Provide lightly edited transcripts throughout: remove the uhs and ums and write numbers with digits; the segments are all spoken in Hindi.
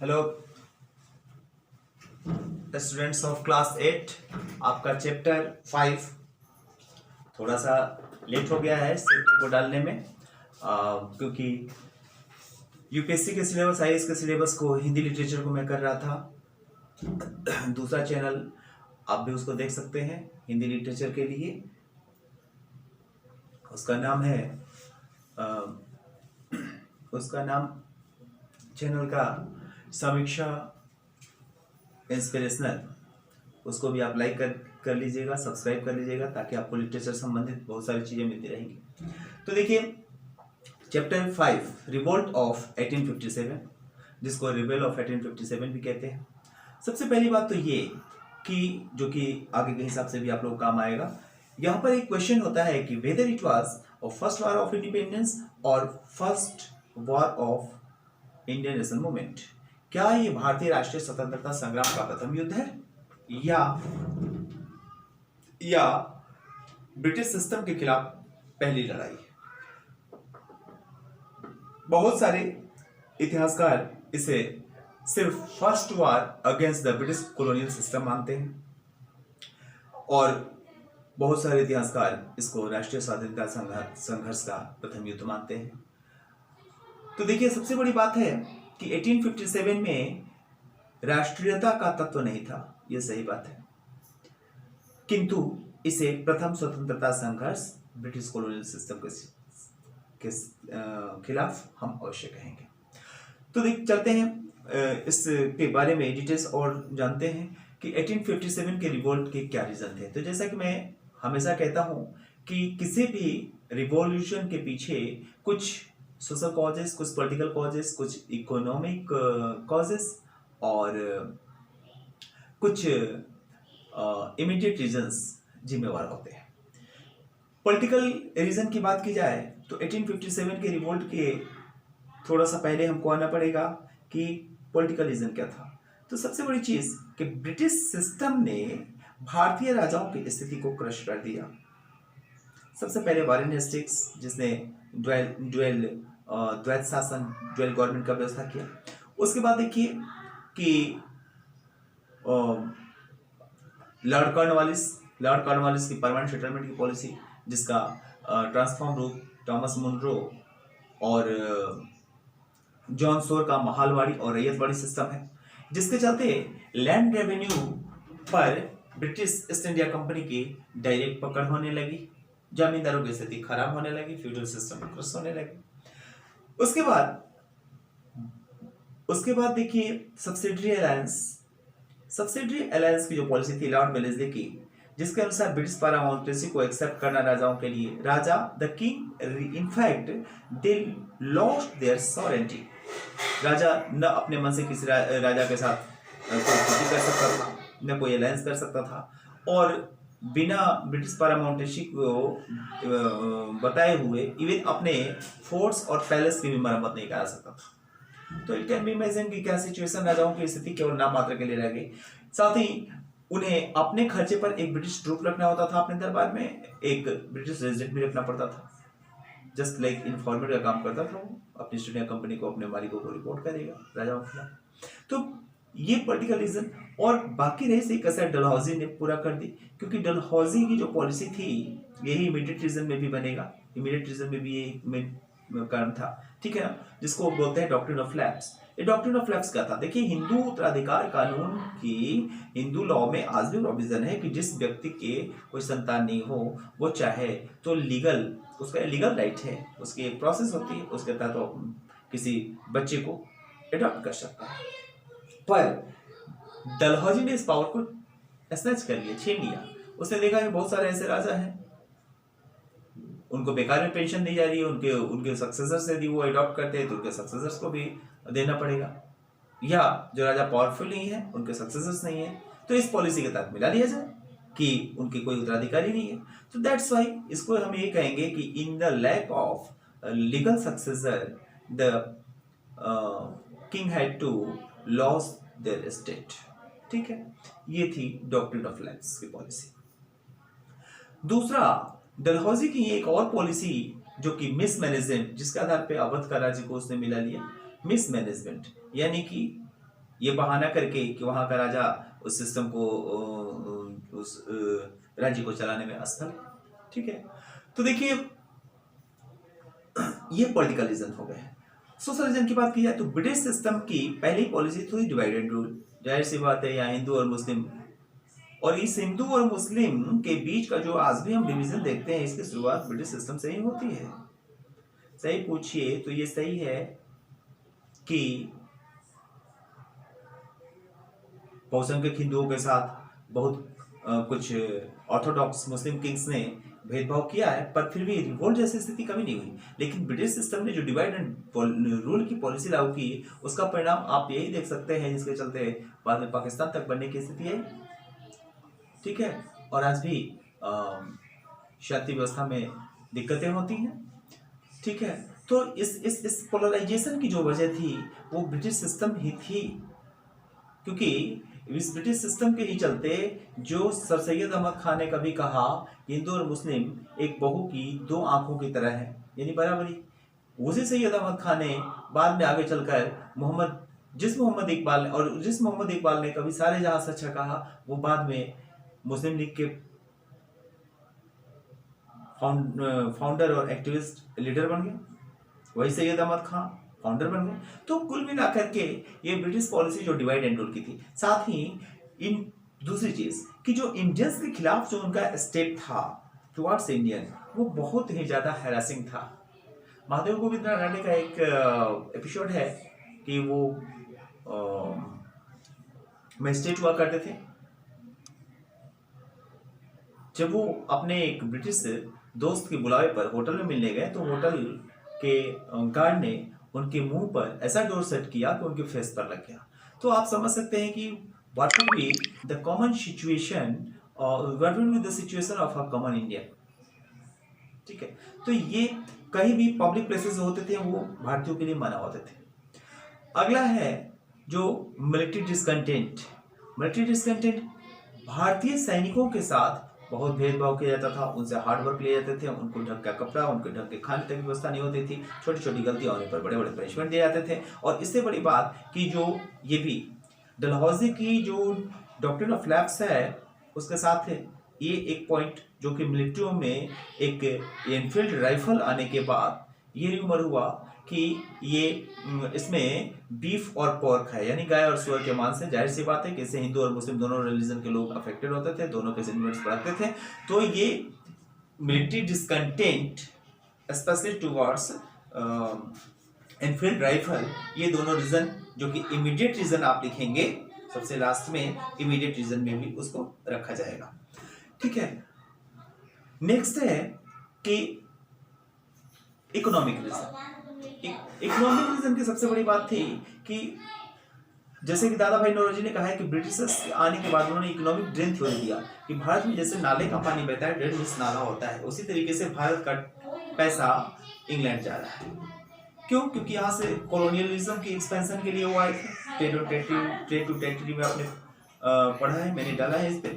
Hello students of class 8। आपका चैप्टर 5 थोड़ा सा लेट हो गया है चैप्टर को डालने में, क्योंकि यूपीएससी के सिलेबस आईएएस के सिलेबस को हिंदी लिटरेचर को मैं कर रहा था। दूसरा चैनल आप भी उसको देख सकते हैं हिंदी लिटरेचर के लिए, उसका नाम चैनल का समीक्षा इंस्पिरेशनल। उसको भी आप लाइक कर लीजिएगा, सब्सक्राइब कर लीजिएगा, ताकि आपको लिटरेचर संबंधित बहुत सारी चीज़ें मिलती रहेंगी। तो देखिए चैप्टर 5 रिवोल्ट ऑफ 1857, जिसको रिबेल ऑफ 1857 भी कहते हैं। सबसे पहली बात तो ये कि जो कि आगे के हिसाब से भी आप लोग काम आएगा, यहाँ पर एक क्वेश्चन होता है कि whether it was first war of independence और first war of Indian national movement. क्या ये भारतीय राष्ट्रीय स्वतंत्रता संग्राम का प्रथम युद्ध है या ब्रिटिश सिस्टम के खिलाफ पहली लड़ाई? बहुत सारे इतिहासकार इसे सिर्फ first war against the British colonial system मानते हैं, और बहुत सारे इतिहासकार इसको राष्ट्रीय स्वाधीनता संघर्ष का प्रथम युद्ध मानते हैं। तो देखिए सबसे बड़ी बात है कि 1857 में राष्ट्रीयता का तत्व नहीं था, यह सही बात है, किंतु इसे प्रथम स्वतंत्रता संघर्ष ब्रिटिश कॉलोनियल सिस्टम के खिलाफ हम अवश्य कहेंगे। तो देख चलते हैं इसके बारे में डिटेल्स और जानते हैं कि 1857 के रिवोल्ट के क्या रीजन थे। तो जैसा कि मैं हमेशा कहता हूं कि किसी भी रिवॉल्यूशन के पीछे कुछ सोशल कॉजेस, कुछ पॉलिटिकल कॉजेस, कुछ इकोनॉमिक कॉजेस और कुछ इमीडिएट रीजंस जिम्मेवार होते हैं। पॉलिटिकल रीजन की बात की जाए तो 1857 के रिवोल्ट के थोड़ा सा पहले हमको आना पड़ेगा कि पॉलिटिकल रीजन क्या था। तो सबसे बड़ी चीज कि ब्रिटिश सिस्टम ने भारतीय राजाओं की स्थिति को क्रश कर दिया। सबसे पहले वॉरेन हेस्टिंग्स, जिसने द्वैत शासन, ड्वेल गवर्नमेंट का व्यवस्था किया। उसके बाद देखिए कि लॉर्ड कॉर्नवालिस की परमानेंट सेटलमेंट की पॉलिसी, जिसका ट्रांसफॉर्म रूप थॉमस मुनरो और जॉन सोर का महालवाड़ी और रैयतवाड़ी सिस्टम है, जिसके चलते लैंड रेवेन्यू पर ब्रिटिश ईस्ट इंडिया कंपनी की डायरेक्ट पकड़ होने लगी, जमींदारों की स्थिति खराब होने लगी, फ्यूडल सिस्टम क्रश होने लगी। उसके बाद देखिए सब्सिडरी अलायंस की जो पॉलिसी थी लॉर्ड वेलेस्ली की, जिसके अनुसार ब्रिटिश पारामाउंटेसी को एक्सेप्ट करना राजाओं के लिए, the king in fact they lost their sovereignty. राजा न अपने मन से किसी राजा के साथ कोई ट्रीटी कर सकता था, न कोई अलायंस कर सकता था, और बिना ब्रिटिश पारामाउंटेसी को बताए हुए इवन अपने फोर्ट्स और पैलेस की भी मरम्मत नहीं करा सकता था। तो इट कैन बी इमेजिन कि क्या सिचुएशन, राजाओं की स्थिति केवल नाम मात्र के लिए रह गई। साथ ही उन्हें अपने खर्चे पर एक ब्रिटिश ट्रूप रखना होता था अपने दरबार में, एक ब्रिटिश रेजिडेंट भी रखना पड़ता था, जस्ट लाइक इन्फॉर्मर का काम करता था वो, अपनी ईस्ट इंडिया कंपनी को, अपने मालिकों को रिपोर्ट करेगा राजाओं के खिलाफ। तो ये पॉलिटिकल रीजन, और बाकी रही सही कसर डलहौजी ने पूरा कर दी, क्योंकि डलहौजी की जो पॉलिसी थी यही इमीडिएट रीजन में भी बनेगा, इमीडिएट रीजन में भी ये कारण था, ठीक है ना, जिसको बोलते हैं डॉक्ट्रिन ऑफ लैप्स। ये डॉक्ट्रिन ऑफ लैप्स क्या था? देखिए हिंदू उत्तराधिकार कानून की हिंदू लॉ में आज भी प्रोविजन है कि जिस व्यक्ति के कोई संतान नहीं हो, वो चाहे तो उसका लीगल राइट है, उसकी एक प्रोसेस होती है, उसके तहत तो किसी बच्चे को एडॉप्ट कर सकता है। पर डलहौजी ने इस पावर को स्नैच कर लिया, छीन लिया। उसने देखा कि बहुत सारे ऐसे राजा हैं, उनको बेकार में पेंशन दी जा रही है, उनके सक्सेसर्स यदि वो अडॉप्ट करते हैं तो उनके सक्सेसर्स को भी देना पड़ेगा, या जो राजा पावरफुल नहीं है, उनके सक्सेसर्स नहीं है, तो इस पॉलिसी के तहत मिला लिया जाए कि उनकी कोई उत्तराधिकारी नहीं है। तो दैट्स वाई इसको हम ये कहेंगे कि in the lack of legal successor the king had to loss their estate. ठीक है, ये थी डॉक्ट्रिन ऑफ लैप्स की पॉलिसी। दूसरा, डलहौजी की एक और पॉलिसी जो कि मिसमैनेजमेंट, जिसके आधार पे अवध का राज्य को उसने मिला लिया, मिसमैनेजमेंट, यानी कि ये बहाना करके कि वहाँ का राजा उस सिस्टम को उस राज्य को चलाने में असफल। ठीक है, तो देखिए ये पॉलिटिकल रीजन हो गए। सोशल रीजन की बात की जाए तो ब्रिटिश सिस्टम की पहली पॉलिसी थी डिवाइड एंड रूल। जाहिर सी बात है, यहाँ हिंदू और मुस्लिम, और इस हिंदू और मुस्लिम के बीच का जो आज भी हम डिवीजन देखते हैं, इसकी शुरुआत ब्रिटिश सिस्टम से ही होती है। सही पूछिए तो ये सही है कि बहुसंख्यक हिंदुओं के साथ बहुत कुछ ऑर्थोडॉक्स मुस्लिम किंग्स ने भेदभाव किया है, पर फिर भी रिवोल्ट जैसी स्थिति कभी नहीं हुई। लेकिन ब्रिटिश सिस्टम ने जो डिवाइड एंड रूल की पॉलिसी लागू की, उसका परिणाम आप यही देख सकते हैं, जिसके चलते बाद में पाकिस्तान तक बनने की स्थिति आई। ठीक है, और आज भी शांति व्यवस्था में दिक्कतें होती हैं। ठीक है, तो इस पोलराइजेशन की जो वजह थी वो ब्रिटिश सिस्टम ही थी, क्योंकि इस ब्रिटिश सिस्टम के ही चलते जो सर सैयद अहमद खान ने कभी कहा हिंदू और मुस्लिम एक बहू की दो आंखों की तरह है, यानी बराबरी, उसी सैयद अहमद खान ने बाद में आगे चलकर जिस मोहम्मद इकबाल ने कभी सारे जहां से अच्छा कहा, वो बाद में मुस्लिम लीग के फाउंडर और एक्टिविस्ट लीडर बन गए। वही सैयद अहमद खान फाउंडर बन गए। तो कुल मिलाकर के ये ब्रिटिश पॉलिसी जो डिवाइड एंड रूल की थी, साथ ही इन दूसरी चीज कि जो इंडियंस के खिलाफ जो उनका स्टेप था टुवर्ड्स इंडियन, वो बहुत ही ज्यादा हैरासिंग था। महादेव गोविंद रानडे का एक एपिसोड है कि वो मैजिस्ट्रेट हुआ करते थे। जब वो अपने एक ब्रिटिश दोस्त के बुलावे पर होटल में मिलने गए, तो होटल के गार्ड ने उनके मुंह पर ऐसा डोर सेट किया कि उनके फेस पर लग गया। तो आप समझ सकते हैं कि what will be the common situation और what will be the situation of a common Indian. ठीक है, तो ये कहीं भी पब्लिक प्लेसेस होते थे वो भारतीयों के लिए मना होते थे। अगला है जो मिलिट्री डिस्कंटेंट। भारतीय सैनिकों के साथ बहुत भेदभाव किया जाता था, उनसे हार्ड वर्क लिए जाते थे, उनको ढंग का कपड़ा, उनके ढंग के खाने तक की व्यवस्था नहीं होती थी, छोटी छोटी गलतियां होने पर बड़े बड़े पनिशमेंट दिए जाते थे। और इससे बड़ी बात कि जो ये भी डलहौजी की जो डॉक्ट्रिन ऑफ लैप्स है, उसके साथ ये एक पॉइंट जो कि मिलिट्रियों में एक एनफील्ड राइफल आने के बाद ये रूमर हुआ कि ये इसमें बीफ और पोर्क है, यानी गाय और सुअर के मांस से। जाहिर सी बात है कि इससे हिंदू और मुस्लिम दोनों रिलीजन के लोग अफेक्टेड होते थे, दोनों के सेंटिमेंट्स बढ़ते थे। तो ये military discontent specially towards Enfield rifle, ये दोनों रीजन जो कि इमीडिएट रीजन आप लिखेंगे सबसे लास्ट में, इमीडिएट रीजन में भी उसको रखा जाएगा। ठीक है, नेक्स्ट है कि इकोनॉमिक रीजन की सबसे बड़ी बात थी कि जैसे कि दादा भाई नौरोजी ने कहा है कि ब्रिटिशर्स आने के बाद उन्होंने इकोनॉमिक ड्रेन थ्योरी दिया कि भारत में जैसे नाले का पानी बहता है, ड्रेन मिस नाला होता है, उसी तरीके से भारत का पैसा इंग्लैंड जा रहा है। क्यों? क्योंकि यहाँ से कॉलोनियलिज्म की एक्सपेंशन के लिए वो आए थे। ट्रेड टू टेरिटरी में आपने पढ़ा है, मैंने डाला है इस पे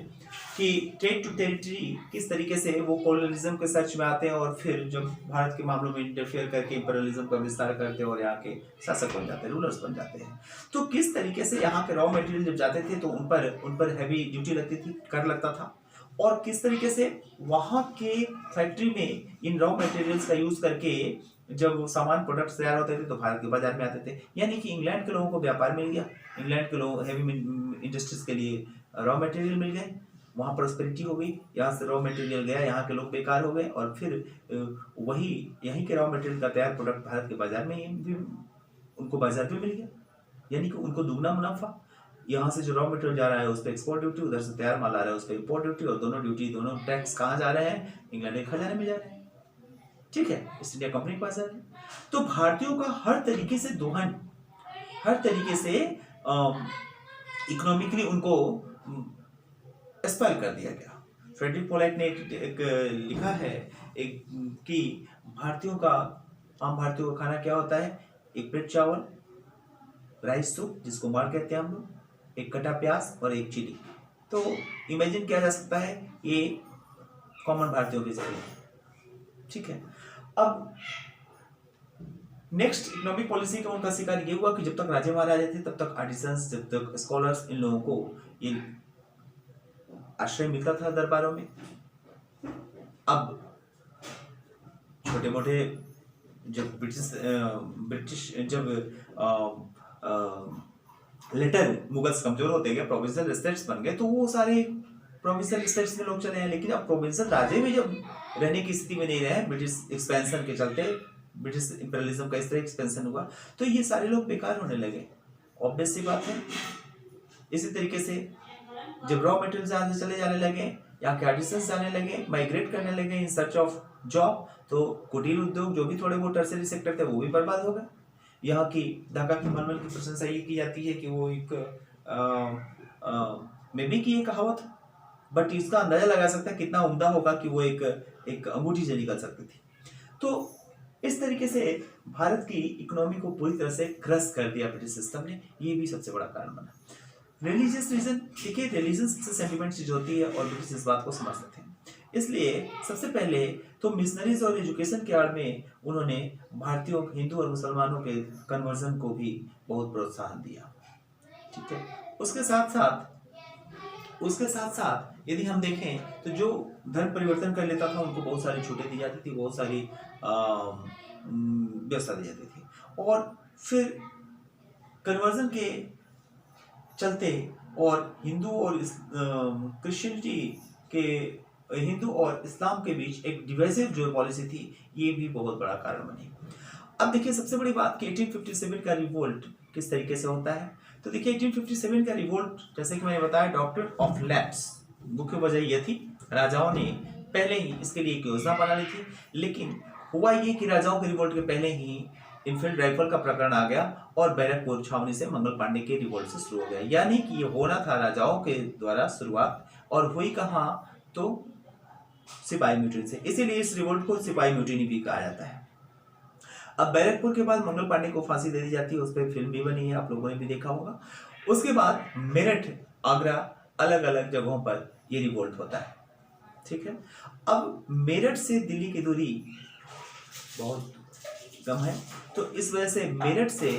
कि ट्रेड टू टेरिटरी किस तरीके से वो कॉलोनियलिज्म के सर्च में आते हैं और फिर जब भारत के मामलों में इंटरफेयर करके इंपीरियलिज्म का विस्तार करते हैं और यहाँ के शासक बन जाते हैं, रूलर्स बन जाते हैं। तो किस तरीके से यहाँ के रॉ मटेरियल जब जाते थे तो उन पर हैवी ड्यूटी लगती थी, कर लगता था, और किस तरीके से वहाँ के फैक्ट्री में इन रॉ मटेरियल्स का यूज करके जब सामान प्रोडक्ट्स तैयार होते थे तो भारत के बाजार में आते थे। यानी कि इंग्लैंड के लोगों को व्यापार मिल गया, इंग्लैंड के लोग हैवी इंडस्ट्रीज के लिए रॉ मटेरियल मिल गए, वहाँ प्रोस्पेरिटी हो गई, यहाँ से रॉ मटेरियल गया, यहाँ के लोग बेकार हो गए, और फिर वही यहीं के रॉ मटेरियल का तैयार प्रोडक्ट भारत के बाजार में भी उनको बाजार भी मिल गया। यानी कि उनको दुगना मुनाफा, यहाँ से जो रॉ मटेरियल जा रहा है उस पर एक्सपोर्ट ड्यूटी, उधर से तैयार माल आ रहा है उस पर इम्पोर्ट ड्यूटी, और दोनों टैक्स कहाँ जा रहे हैं? इंग्लैंड के खजाने में जा रहे हैं। ठीक है, ईस्ट इंडिया कंपनी के पास जा रहे हैं। तो भारतीयों का हर तरीके से दोहन, हर तरीके से इकोनॉमिकली उनको एक्सपायर कर दिया गया। फ्रेडरिक पोलाइट ने एक लिखा है कि आम भारतीयों का खाना क्या होता है? एक प्लेट चावल, राइस सूप जिसको मार कहते हैं हम लोग, एक कटा प्याज और एक चिली। तो इमेजिन किया जा सकता है ये कॉमन भारतीयों की जिंदगी। ठीक है, अब नेक्स्ट इकोनॉमिक पॉलिसी का उनका शिकार ये हुआ कि जब तक राजे महाराजे थे तब तक आर्टिसंस, जब तक स्कॉलर्स, इन लोगों को ये आश्रय मिलता था दरबारों में। अब छोटे मोटे जब ब्रिटिश जब लेटर मुगल्स कमजोर होते गए, प्रोविंशियल स्टेट्स बन गए, तो वो सारे प्रोविंशियल स्टेट्स में लोग चले आए। लेकिन अब प्रोविंशियल राजे भी जब रहने की स्थिति में नहीं रहे, ब्रिटिश एक्सपेंशन के चलते, ब्रिटिश इंपीरियलिज्म का इस तरह एक्सपेंशन हुआ, तो ये सारे लोग बेकार होने लगे। ऑब्वियस सी बात है। इसी तरीके से जब रॉ मटेरियल यहाँ से चले जाने लगे, यहाँ के आर्टिसंस जाने लगे, माइग्रेट करने लगे इन सर्च ऑफ जॉब, तो कुटीर उद्योग जो भी थोड़े बहुत टर्सरी सेक्टर थे वो भी बर्बाद हो गए। यहाँ की ढाका की मलमल की प्रशंसा ये की जाती है कि वो एक मे बी की ये कहावत, बट इसका अंदाजा लगा सकता है कितना उम्दा होगा कि वो एक अंगूठी से निकल सकती थी। तो इस तरीके से भारत की इकोनॉमी को पूरी तरह से क्रश कर दिया ब्रिटिश सिस्टम ने, ये भी सबसे बड़ा कारण बना। रिलीजियस रीजन, देखिए रिलीजन सबसे सेंटिमेंट चीज होती है और ब्रिटिश इस बात को समझते थे। इसलिए सबसे पहले तो मिशनरीज और एजुकेशन के आड़ में उन्होंने भारतीयों, हिंदू और मुसलमानों के कन्वर्जन को भी बहुत प्रोत्साहन दिया। ठीक है, उसके साथ साथ यदि हम देखें तो जो धर्म परिवर्तन कर लेता था उनको बहुत सारी छूटें दी जाती थी, बहुत सारी व्यवस्था दी जाती थी। और फिर कन्वर्जन के चलते और हिंदू और क्रिश्चियनिटी के, हिंदू और इस्लाम के बीच एक डिवाइसिव जो पॉलिसी थी, ये भी बहुत बड़ा कारण बनी। अब देखिए सबसे बड़ी बात कि 1857 का रिवोल्ट किस तरीके से होता है। तो देखिए 1857 का रिवोल्ट, जैसे कि मैंने बताया, डॉक्ट्रिन ऑफ लैप्स, मुख्य वजह यह थी राजाओं ने पहले ही इसके लिए एक योजना बना ली थी। लेकिन हुआ ये कि राजाओं के रिवोल्ट के पहले ही इनफील्ड राइफल का प्रकरण आ गया और बैरकपुर छावनी से मंगल पांडे के रिवोल्ट से शुरू हो गया। यानी कि ये होना था राजाओं के द्वारा शुरुआत, और हुई कहाँ, तो सिपाही म्यूटिनी से। इसीलिए इस रिवोल्ट को सिपाही म्यूटिनी भी कहा जाता है। अब बैरकपुर के बाद मंगल पांडे को फांसी दे दी जाती है, उस पर फिल्म भी बनी है, आप लोगों ने भी देखा होगा। उसके बाद मेरठ, आगरा, अलग अलग जगहों पर ये रिवोल्ट होता है। ठीक है, अब मेरठ से दिल्ली की दूरी बहुत कम है, तो इस वजह से मेरठ से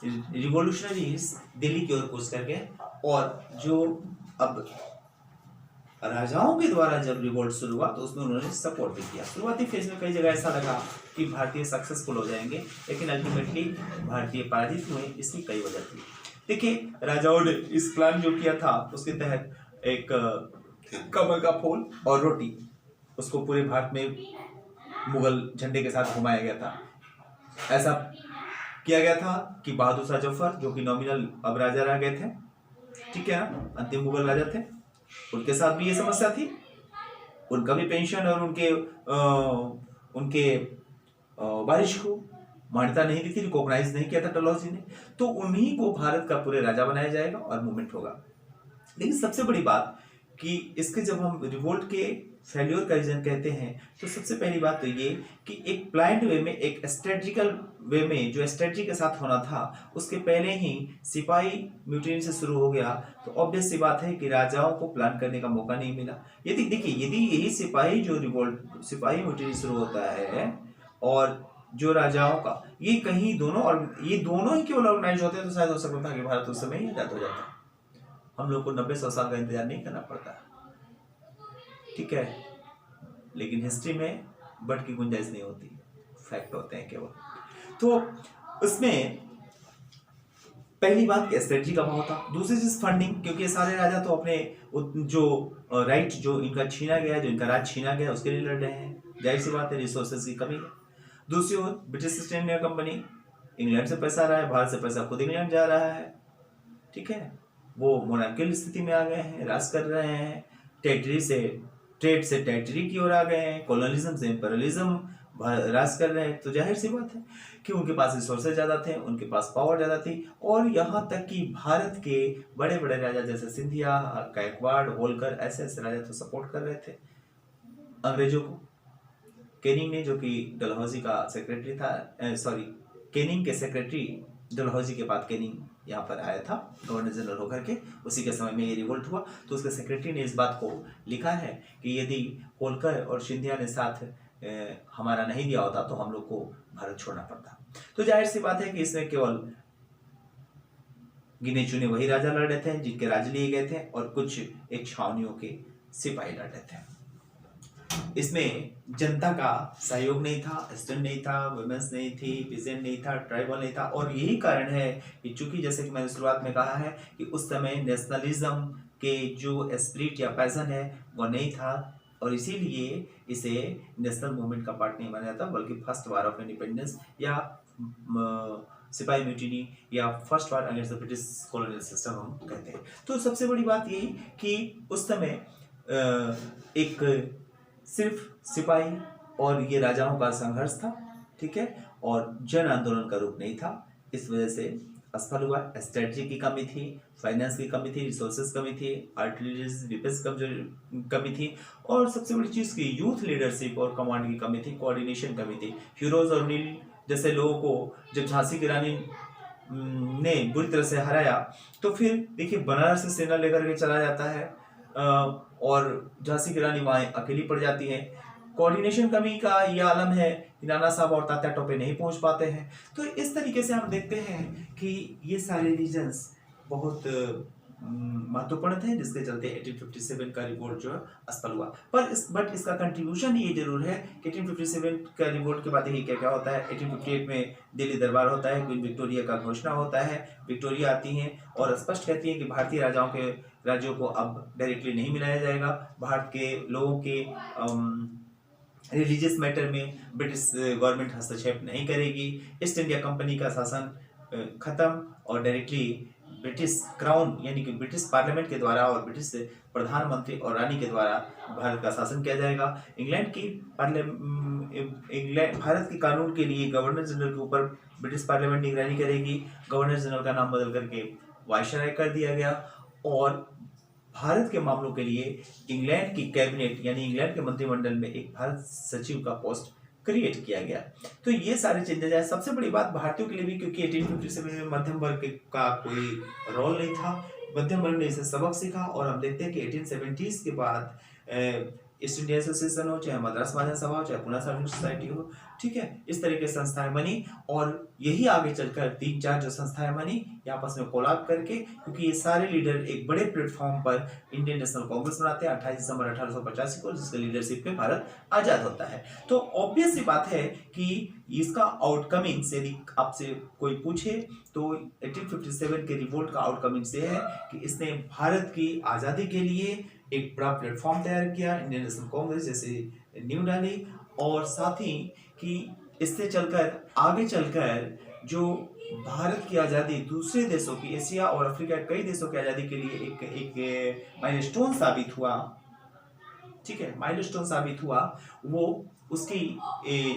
रिवोल्यूशनरीज दिल्ली की ओर कूच करके, और जो अब राजाओं के द्वारा जब रिवोल्ट शुरू हुआ तो उसमें उन्होंने सपोर्ट भी किया। शुरुआती फेज में कई जगह ऐसा लगा कि भारतीय सक्सेसफुल हो जाएंगे, लेकिन अल्टीमेटली भारतीय पराजित हुए। इसकी कई वजह थी। देखिए राजाओं ने इस प्लान जो किया था उसके तहत एक कमल का फूल और रोटी, उसको पूरे भारत में मुगल झंडे के साथ घुमाया गया था। ऐसा किया गया था कि बहादुर शाह जफर, जो कि नॉमिनल अब राजा रह गए थे, ठीक है ना, अंतिम मुगल राजा थे, उनके साथ भी ये समस्या थी। उनका भी पेंशन और उनके बारिश को मान्यता नहीं दी थी, रिकॉग्नाइज नहीं किया था डलहौजी ने, तो उन्हीं को भारत का पूरे राजा बनाया जाएगा और मूवमेंट होगा। लेकिन सबसे बड़ी बात कि इसके जब हम रिवोल्ट के फेल्योर का रीजन कहते हैं, तो सबसे पहली बात तो ये कि एक प्लान्ड वे में, एक स्ट्रेटेजिकल वे में, जो स्ट्रेटजी के साथ होना था, उसके पहले ही सिपाही म्यूटिनी से शुरू हो गया। तो ऑब्वियस सी बात है कि राजाओं को प्लान करने का मौका नहीं मिला। यदि देखिए, यदि यही सिपाही जो रिवोल्ट, सिपाही म्यूटिनी शुरू होता है और जो राजाओं का, ये कहीं दोनों, और ये दोनों ही केवल ऑर्गेनाइज होते हैं, तो शायद हो सकता था कि भारत उस समय ही आजाद हो जाता। हम लोग को 90-100 साल का इंतजार नहीं करना पड़ता, ठीक है। लेकिन हिस्ट्री में बट की गुंजाइश नहीं होती, फैक्ट होते हैं केवल। तो उसमें पहली बात स्ट्रेटजी का भाव था, दूसरी चीज फंडिंग, क्योंकि ये सारे राजा तो अपने जो राइट जो इनका छीना गया, जो इनका राज छीना गया, उसके लिए लड़ रहे हैं। जाहिर सी बात है, रिसोर्सेज की कमी है। दूसरी ओर British East India company, England से पैसा आ रहा है, भारत से पैसा खुद इंग्लैंड जा रहा है, ठीक है। वो मोनार्कियल स्थिति में आ गए हैं, राज कर रहे हैं, टेरिटरी से, ट्रेड से टेरिटरी की ओर आ गए हैं, कॉलोनिज्म से इंपीरियलिज्म राज कर रहे हैं। तो जाहिर सी बात है कि उनके पास रिसोर्सेज ज़्यादा थे, उनके पास पावर ज़्यादा थी, और यहाँ तक कि भारत के बड़े बड़े राजा जैसे सिंधिया, गायकवाड़, होलकर, ऐसे ऐसे राजा तो सपोर्ट कर रहे थे अंग्रेजों को। केनिंग ने, जो कि डलहौजी का सेक्रेटरी था, केनिंग के सेक्रेटरी, डलहौजी के बाद केनिंग यहाँ पर आया था गवर्नर जनरल होकर के, उसी के समय में ये रिवोल्ट हुआ। तो उसके सेक्रेटरी ने इस बात को लिखा है कि यदि होलकर और सिंधिया ने साथ हमारा नहीं दिया होता तो हम लोग को भारत छोड़ना पड़ता। तो जाहिर सी बात है कि इसमें केवल गिने चुने वही राजा लड़ रहे थे जिनके राज लिए गए थे, और कुछ एक छावनियों के सिपाही लड़ रहे थे। इसमें जनता का सहयोग नहीं था, स्टूडेंट नहीं था, वुमेन्स नहीं थी, पीजेंट नहीं था, ट्राइबल नहीं था। और यही कारण है कि चूंकि जैसे कि मैंने शुरुआत में कहा है कि उस समय नेशनलिज्म के जो स्पिरिट या पैशन है वो नहीं था, और इसीलिए इसे नेशनल मूवमेंट का पार्ट नहीं माना जाता, बल्कि फर्स्ट वार ऑफ इंडिपेंडेंस या सिपाही म्यूटिनी या first war against the British colonial system हम कहते हैं। तो सबसे बड़ी बात यही कि उस समय एक सिर्फ सिपाही और ये राजाओं का संघर्ष था, ठीक है, और जन आंदोलन का रूप नहीं था। इस वजह से असफल हुआ। स्ट्रेटजी की कमी थी, फाइनेंस की कमी थी, रिसोर्सेज कमी थी, आर्टिलरी डिफेंस कमी थी, और सबसे बड़ी चीज की यूथ लीडरशिप और कमांड की कमी थी, कोऑर्डिनेशन कमी थी। हीरोज और नील जैसे लोगों को जब झांसी की रानी ने बुरी तरह से हराया तो फिर देखिए बनारस से सेना लेकर के चला जाता है, और झांसी की रानी वहां अकेली पड़ जाती है। कोऑर्डिनेशन कमी का यह आलम है कि नाना साहब और तात्या टोपे नहीं पहुंच पाते हैं। तो इस तरीके से हम देखते हैं कि ये सारे रीजंस बहुत महत्वपूर्ण थे, जिसके चलते 1857 का रिवोल्ट जो है असफल हुआ। बट इसका कंट्रीब्यूशन ये जरूर है कि 1857 का रिवोल्ट के बाद देखिए क्या क्या होता है। 1858 में दिल्ली दरबार होता है, क्वीन विक्टोरिया का घोषणा होता है, विक्टोरिया आती हैं और स्पष्ट कहती है कि भारतीय राज्यों को अब डायरेक्टली नहीं मिलाया जाएगा। भारत के लोगों के रिलीजियस मैटर में ब्रिटिश गवर्नमेंट हस्तक्षेप नहीं करेगी। ईस्ट इंडिया कंपनी का शासन खत्म और डायरेक्टली ब्रिटिश क्राउन यानी कि ब्रिटिश पार्लियामेंट के द्वारा और ब्रिटिश प्रधानमंत्री और रानी के द्वारा भारत का शासन किया जाएगा। भारत के कानून के लिए गवर्नर जनरल के ऊपर ब्रिटिश पार्लियामेंट निगरानी करेगी। गवर्नर जनरल का नाम बदल करके वायसराय कर दिया गया, और भारत के मामलों के लिए इंग्लैंड की कैबिनेट यानी इंग्लैंड के मंत्रिमंडल में एक भारत सचिव का पोस्ट क्रिएट किया गया। तो ये सारे चेंजेस है। सबसे बड़ी बात भारतीयों के लिए भी, क्योंकि 1857 में मध्यम वर्ग का कोई रोल नहीं था, मध्यम वर्ग ने इसे सबक सीखा। और हम देखते हैं कि 1870s के बाद ईस्ट इंडिया एसोसिएशन हो, चाहे मद्रास महाजन सभा हो, चाहे पुणे सर्विंग सोसाइटी हो, ठीक है, इस तरह की संस्थाएं बनी। और यही आगे चलकर 3-4 जो संस्थाएं बनी ये आपस में कोलैब करके, क्योंकि ये सारे लीडर एक बड़े प्लेटफॉर्म पर इंडियन नेशनल कांग्रेस बनाते हैं 28 दिसंबर 1885 को, जिसके लीडरशिप में भारत आजाद होता है। तो ऑब्वियस सी बात है कि इसका आउटकमिंग यदि आपसे कोई पूछे तो 1857 के रिवोल्ट का आउटकमिंग से है कि इसने भारत की आजादी के लिए एक बड़ा प्लेटफॉर्म तैयार किया, इंडियन नेशनल कांग्रेस जैसे न्यू डाली, और साथ ही कि इससे चलकर आगे चलकर जो भारत की आज़ादी दूसरे देशों की, एशिया और अफ्रीका कई देशों की आज़ादी के लिए एक माइलस्टोन साबित हुआ, ठीक है, माइलस्टोन साबित हुआ, वो उसकी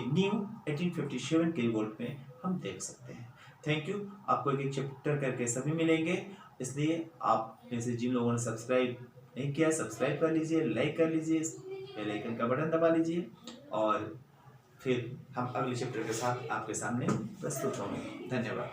न्यू 1857 के रिवोल्ट में हम देख सकते हैं। Thank you. आपको एक चैप्टर करके सभी मिलेंगे, इसलिए आप में से जिन लोगों ने सब्सक्राइब नहीं किया सब्सक्राइब कर लीजिए, लाइक कर लीजिए, बेल आइकन का बटन दबा लीजिए, और फिर हम अगले चैप्टर के साथ आपके सामने प्रस्तुत होंगे। धन्यवाद।